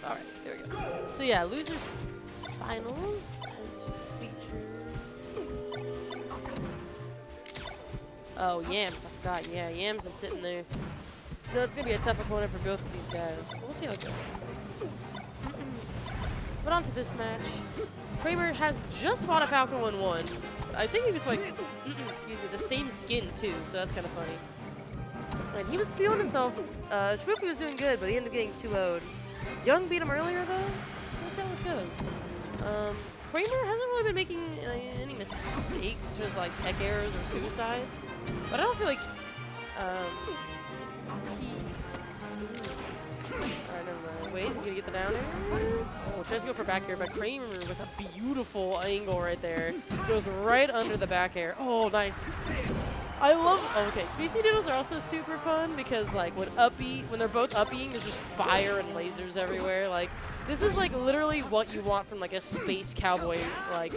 All right, there we go. So yeah, losers finals as featured. Oh, Yams, I forgot. Yeah, Yams is sitting there. So it's gonna be a tough opponent for both of these guys. We'll see how it goes. But on to this match. Kramer has just fought a Falco and won. I think he was like, excuse me, the same skin too, so that's kind of funny. And he was feeling himself. Shmuki was doing good, but he ended up getting 2-0'd. Young beat him earlier though, so we'll see how this goes. Kramer hasn't really been making any mistakes in terms of like tech errors or suicides, but I don't feel like Alright, never mind. Wait, he's gonna get the down air. Oh, tries to go for back air, but Kramer with a beautiful angle right there. Goes right under the back air. Oh, nice. I love, okay, Spacey Doodles are also super fun because like when they're both up-being, there's just fire and lasers everywhere. Like, this is like literally what you want from like a space cowboy, like,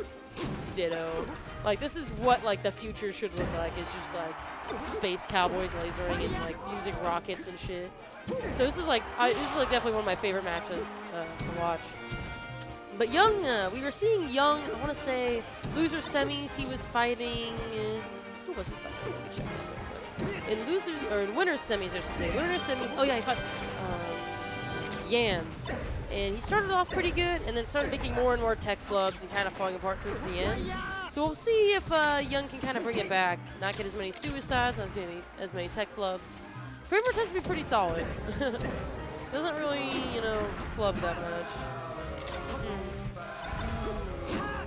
ditto. Like, this is what like the future should look like. It's just like space cowboys lasering and like using rockets and shit. So this is like definitely one of my favorite matches to watch. But Young, we were seeing Young. I want to say loser semis. He was fighting. Who was he fighting? Let me check that real quick. In losers or in winners semis, I should say. Winners semis. Oh yeah, he fought Yams, and he started off pretty good, and then started making more and more tech flubs and kind of falling apart towards the end. So we'll see if Young can kind of bring it back, not get as many suicides, not as many tech flubs. Kramer tends to be pretty solid. Doesn't really, you know, flub that much.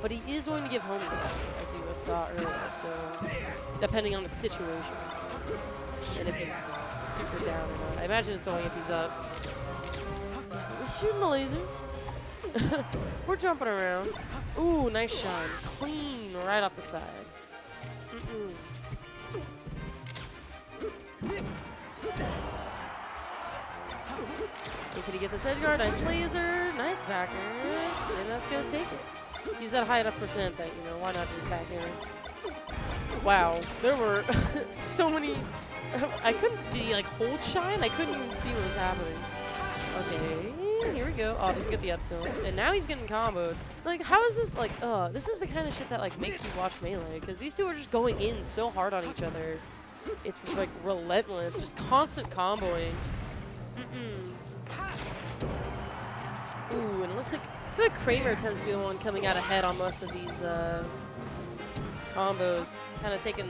But he is going to give homing attacks, as you saw earlier, so depending on the situation. And if he's super down or not. I imagine it's only if he's up. We're shooting the lasers. We're jumping around. Ooh, nice shot. Clean right off the side. And can he get this edge guard? Nice laser, nice backer, and that's gonna take it. He's at a high enough percent that, you know, why not just back air? Wow, there were so many. I couldn't, did he like hold shine? I couldn't even see what was happening. Okay, here we go. Oh, doesn't get the up tilt. And now he's getting comboed. Like, how is this, like, this is the kind of shit that, like, makes you watch Melee. Because these two are just going in so hard on each other. It's, like, relentless. Just constant comboing. Ooh, and it looks like, I feel like Kramer tends to be the one coming out ahead on most of these combos. Kind of taking,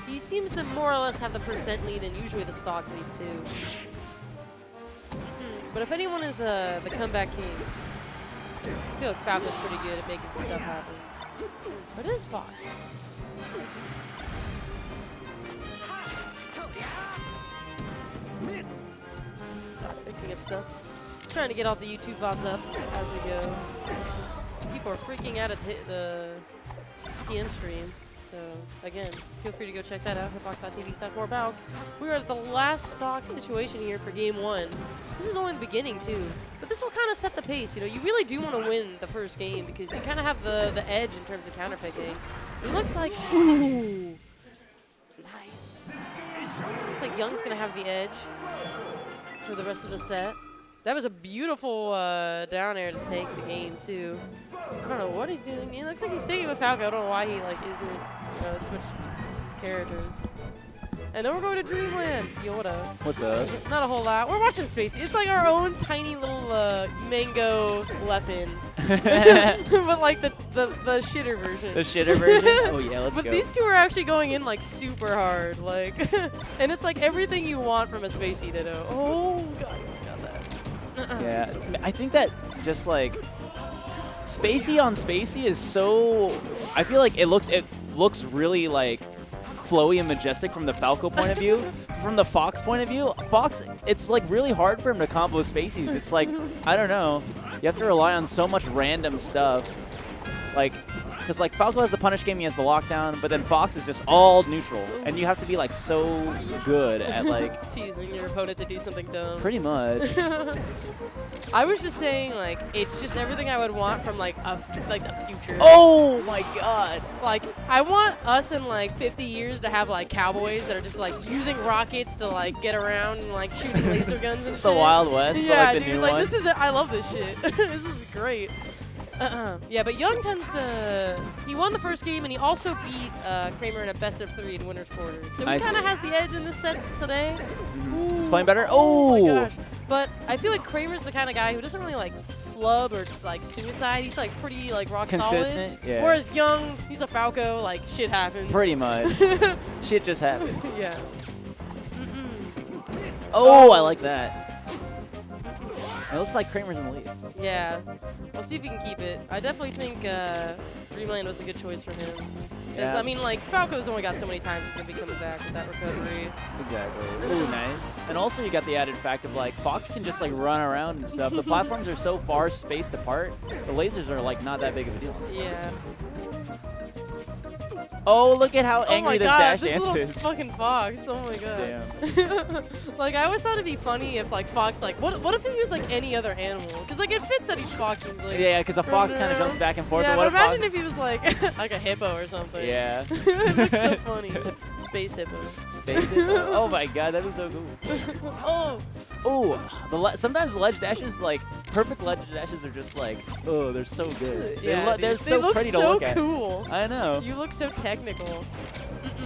he seems to more or less have the percent lead and usually the stock lead too. But if anyone is the comeback king, I feel like Falco's pretty good at making stuff happen. But it is Fox. Fixing up stuff. Trying to get all the YouTube Vods up as we go. People are freaking out at the PM stream. So, again, feel free to go check that out. Hitbox.tv/morebalc. We are at the last stock situation here for game one. This is only the beginning, too. But this will kind of set the pace. You know, you really do want to win the first game because you kind of have the edge in terms of counterpicking. It looks like, ooh, nice. Looks like Young's going to have the edge for the rest of the set. That was a beautiful down air to take the game, too. I don't know what he's doing. He looks like he's staying with Falco. I don't know why he, like, isn't switched characters. And then we're going to Dreamland. Yo, what up? What's up? Not a whole lot. We're watching Spacey. It's like our own tiny little mango Leffen. But, like, the shitter version. The shitter version? Oh, yeah, let's go. But these two are actually going in, like, super hard. Like, and it's, like, everything you want from a Spacey Ditto. Oh, God, he's got that. Yeah, I think that just, like, Spacey on Spacey is so, I feel like it looks really, like, flowy and majestic from the Falco point of view. From the Fox point of view, Fox, it's like really hard for him to combo Spaceys. It's like, I don't know, you have to rely on so much random stuff. Like, because like Falco has the punish game, he has the lockdown, but then Fox is just all neutral, and you have to be like so good at like teasing your opponent to do something dumb. pretty much. I was just saying, like, it's just everything I would want from like the future. Oh my god! Like, I want us in like 50 years to have like cowboys that are just like using rockets to like get around and like shooting laser guns and It's shit. the Wild West, Yeah, like the dude, new like one. this is I love this shit. This is great. Yeah, but Young tends to. He won the first game, and he also beat Kramer in a best-of-3 in winners quarters. So he I kind of see. has the edge in this set today. He's playing better. Oh my Oh! gosh! But I feel like Kramer's the kind of guy who doesn't really like flub or like suicide. He's like pretty like rock Consistent, solid. yeah. Whereas Young, he's a Falco. Like shit happens. Pretty much. Shit just happened. Yeah. Oh, I like that. It looks like Kramer's in the lead. Yeah. We'll see if he can keep it. I definitely think Dreamland was a good choice for him. Because, Yeah. I mean, like, Falco's only got so many times he's going to be coming back with that recovery. Exactly. Ooh, nice. And also you got the added fact of like Fox can just like run around and stuff. The platforms are so far spaced apart. The lasers are like not that big of a deal. Yeah. Oh, look at how Oh angry my this god, dash this dance little is. fucking Fox. Oh my god. Damn. Like, I always thought it'd be funny if, like, Fox, like, what if he was, like, any other animal? Because, like, it fits that he's Fox. And he's, like, Yeah, because a fox running kind of around. jumps back and forth. Yeah, but but what imagine if he was, like, like a hippo or something. Yeah. It looks so funny. Space hippo. Space it? Oh my god, that was so cool. Oh. Oh, sometimes the ledge dashes, like, perfect ledge dashes are just like, oh, they're so good. Yeah, they're dude. so they look pretty so to look at. cool. I know. You look so technical.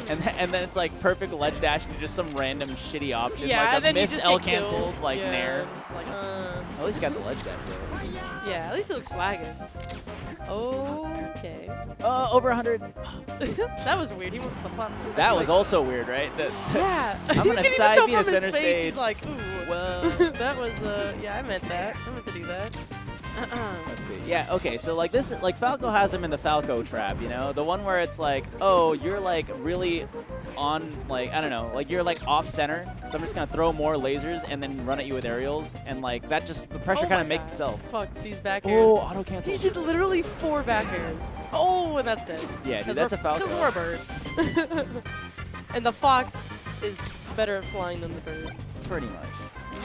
And then it's like perfect ledge dash to just some random shitty option, Yeah, like and a then you missed just L get killed. canceled, like Yeah, Nair. it's like, At least you got the ledge dash though. yeah, at least it looks swagging. Okay. Over 100. That was weird. He went for the platform. That was also weird, right? Yeah. I'm You gonna can even side tell B to from his center face, stage. he's like, ooh. Well, That was, yeah, I meant that. I meant to do that. let's see. Yeah, okay, so like this, like Falco has him in the Falco trap, you know? The one where it's like, oh, you're like really on, like, I don't know, like you're like off center, so I'm just gonna throw more lasers and then run at you with aerials, and like that just, the pressure Oh kind my of makes God. itself. Fuck, these back Oh, airs. auto cancel. He did literally 4 back airs. Oh, and that's dead. Yeah, dude, that's a Falco. Because we're a bird. And the Fox is better at flying than the bird. Pretty much.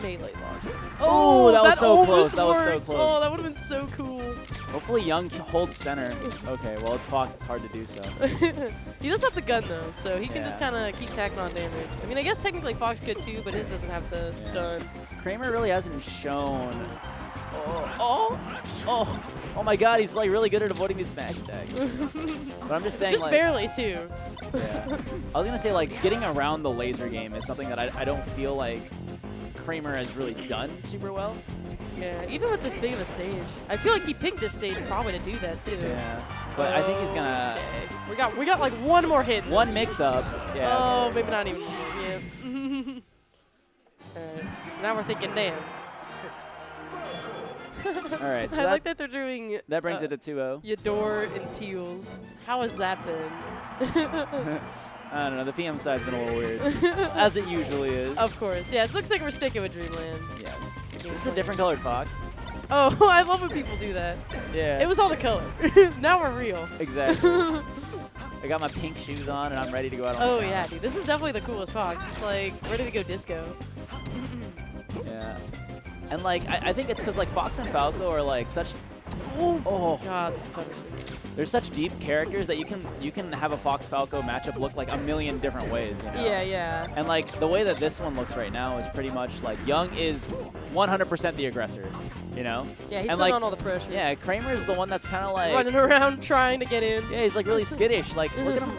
Melee logic. Oh, that was so almost close. That was so worked. close. Oh, that would have been so cool. Hopefully Young holds center. Okay, well, it's Fox. It's hard to do so. He does have the gun though, so he can just Yeah. kind of keep tacking on damage. I mean, I guess technically Fox could too, but his doesn't have the stun. Kramer really hasn't shown. Oh my God, he's like really good at avoiding these smash attacks. But I'm just saying, Just like, barely too. yeah. I was gonna say like getting around the laser game is something that I don't feel like Kramer has really done super well. Yeah, even with this big of a stage, I feel like he picked this stage probably to do that too. Yeah. But I think he's gonna Okay. We got like one more hit. one mix up. Yeah. Oh, okay. maybe not even. Yeah. Alright, so now we're thinking, damn. All right. So I like that they're doing. that brings it to 2-0. Yador and Teals. How has that been? I don't know. The PM side's been a little weird, as it usually is. Of course. Yeah, it looks like we're sticking with Dreamland. Yes. This is a different colored Fox. Oh, I love when people do that. Yeah. It was all the color. Now we're real. Exactly. I got my pink shoes on and I'm ready to go out on Oh the yeah, dude. This is definitely the coolest Fox. It's like ready to go disco. Yeah. And like I think it's because like Fox and Falco are like such God, this punishes. they're such deep characters that you can have a Fox Falco matchup look like a million different ways, you know? Yeah, yeah. And like the way that this one looks right now is pretty much like Young is 100% the aggressor, you know? Yeah, he's and putting like, on all the pressure. Yeah, Kramer's the one that's kind of like Running around trying to get in. Yeah, he's like really skittish. Like look at him.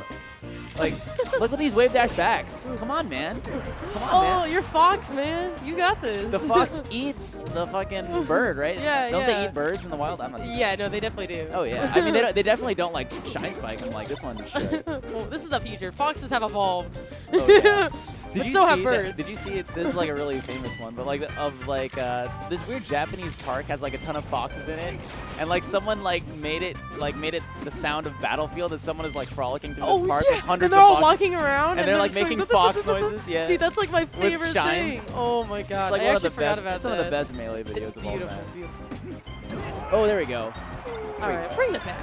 Like look at these wave dash backs. Come on, man. Come on, Oh, man. you're Fox, man. You got this. The fox eats the fucking bird, right? Yeah, Don't they yeah. eat birds in the wild? I'm not. Yeah, no, they definitely do. Oh yeah. I mean, they definitely don't like shine spike them like this one should. Well, this is the future. Foxes have evolved. Oh, yeah. But so have see birds. Did you see it? This is like a really famous one, but like this weird Japanese park has like a ton of foxes in it, and like someone made it the sound of Battlefield as someone is like frolicking through this park with hundreds and they're of all foxes. walking around And they're like just going making fox noises. Yeah. Dude, that's like my favorite shines. thing. Oh my god. It's like I one of actually the forgot best. about It's that. one of the best melee videos It's of all beautiful, time. beautiful. Oh, there we go. All right, bring it back.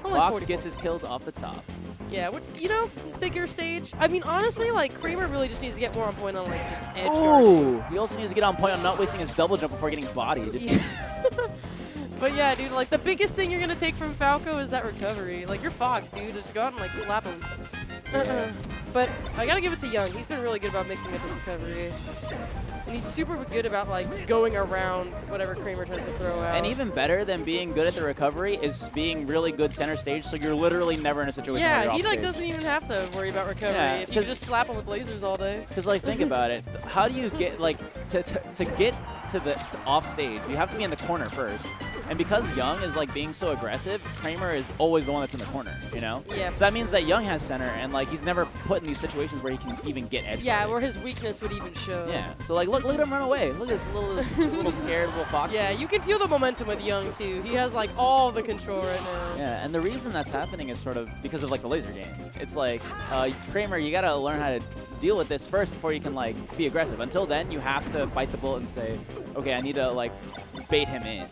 Only Vox 44. gets his kills off the top. Yeah, you know, bigger stage. I mean, honestly, like, Kramer really just needs to get more on point on, like, just edge Oh, he also needs to get on point on not wasting his double jump before getting bodied. Yeah. But yeah, dude, like, the biggest thing you're going to take from Falco is that recovery. Like, you're Fox, dude. Just go out and, like, slap him. But I got to give it to Young. He's been really good about mixing up his recovery. And he's super good about, like, going around whatever Kramer tries to throw out. And even better than being good at the recovery is being really good center stage, so you're literally never in a situation where you're yeah, off he, like, stage. doesn't even have to worry about recovery Yeah, if you can just slap him with lasers all day. Because, like, think about it. How do you get, like, to get to the off stage, you have to be in the corner first. And because Young is, like, being so aggressive, Kramer is always the one that's in the corner, you know? Yeah. So that means that Young has center, and, like, he's never put in these situations where he can even get edge. Yeah, where his weakness would even show. Yeah. So, like, look at him run away. Look at this little scared little fox. Yeah, you can feel the momentum with Young, too. He has, like, all the control right now. Yeah, and the reason that's happening is sort of because of, like, the laser game. It's like, Kramer, you got to learn how to deal with this first before you can, like, be aggressive. Until then, you have to bite the bullet and say, okay, I need to, like, bait him in.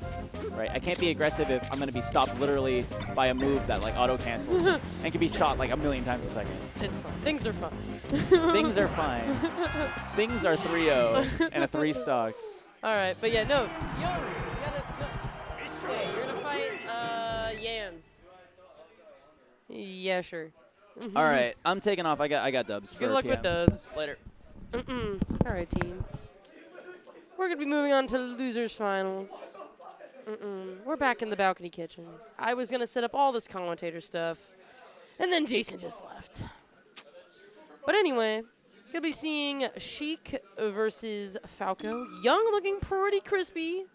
Right? I can't be aggressive if I'm going to be stopped literally by a move that, like, auto-cancels and can be shot, like, 1,000,000 times a second. It's fun. Things are fun. Things are fine. Things are 3-0 and a 3-stock. All right, but yeah, no, Young, you gotta, no. Yeah, you're gonna fight Yams. Yeah, sure. All right, I'm taking off. I got dubs. Good for luck PM. with dubs. Later. All right, team. We're gonna be moving on to losers finals. We're back in the balcony kitchen. I was gonna set up all this commentator stuff, and then Jason just left. But anyway, gonna be seeing Sheik versus Falco. Young looking pretty crispy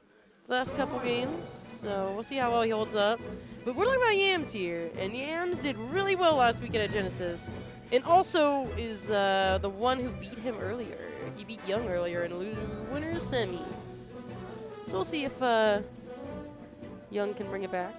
the last couple games, so we'll see how well he holds up. But we're talking about Yams here, and Yams did really well last weekend at Genesis, and also is the one who beat him earlier. He beat Young earlier in winners semis. So we'll see if Young can bring it back.